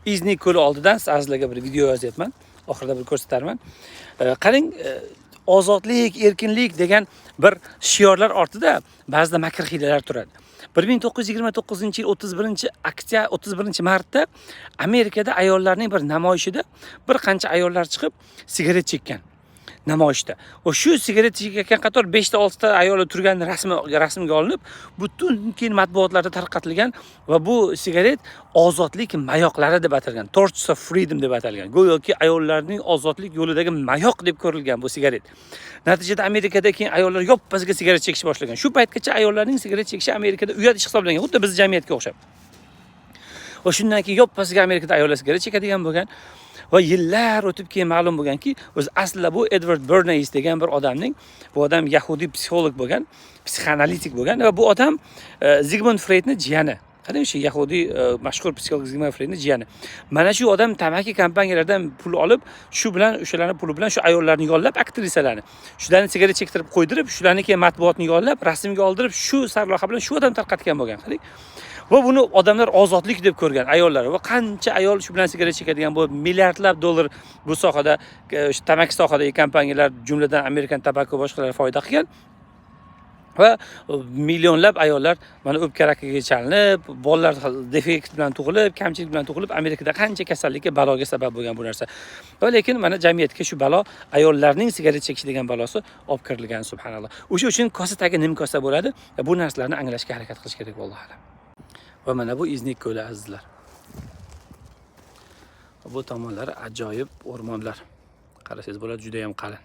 İznik ko'li oldidan sizlarga bir video yozyapman. Oxirida bir ko'rsatarman. Qarang, ozodlik, erkinlik degan bir shiorlar ortida ba'zida makr hiylalar turadi. 1929-yil 31-martda Amerikada ayollarning bir namoyishida bir qancha ayollar chiqib sigaret chekkan. Namoyishda. O shu sigaret chekayotgan qator 5 ta 6 ta ayollar turgan rasmga olinib, butun keyin matbuotlarda tarqatilgan va bu sigaret ozodlik mayoqlari deb atalgan. Torches of Freedom deb atalgan. Go'yoki ayollarning ozodlik yo'lidagi mayoq deb ko'rilgan bu sigaret. Natijada Amerikada keyin ayollar yoppasiga sigaret chekishni boshlagan. Shu paytgacha ayollarning sigaret chekishi Amerikada uyat ish hisoblangan, xuddi biz jamiyatga o'xshab. Va shundan keyin yoppasiga Amerikada ayollar sigaret chekadigan bo'lgan. Va yillar o'tib keyin ma'lum bo'lganki, o'zi aslida bu Edward Bernays degan bir odamning, bu odam yahudiy psixolog bo'lgan, psixoanalitik bo'lgan va bu odam Sigmund Freudning jiyani. Qarang, shu yahudiy mashhur psixolog Sigmund Freudning jiyani. Mana shu odam tamaki kompaniyalardan pul olib, shu bilan o'shalarning puli bilan shu ayollarni yollab, aktrisalarni, shularni sigaret chektirib qo'ydirib, shularni keyin matbuotni yollab, rasmga oldirib, shu sarlavha bilan shu odam tarqatgan bo'lgan. Qarang. Va buni odamlar ozodlik deb ko'rgan ayollar va qancha ayol shu bilan sigaret chekadigan bo'lib, milliardlab dollar bu sohada, o'sha tamaki sohadagi kompaniyalar, jumladan American Tobacco boshqalar foyda qilgan. Va millionlab ayollar mana o'pka rakiga chalinib, bolalar defekt bilan tug'ilib, kamchilik bilan tug'ilib, Amerikada qancha kasallikka, baloga sabab bo'lgan bu narsa. Va lekin mana jamiyatga shu balo, ayollarning sigaret chekishi degan balosi olib kirilgan, subhanalloh. O'sha uchun kosa tagi nim kosa bo'ladi va bu narsalarni anglashga harakat qilish kerak, vallohu alam. Va mana bu Iznik ko'li azizlar. Bu tomonlari ajoyib o'rmonlar. Qarasangiz bo'ladi, juda ham qalin.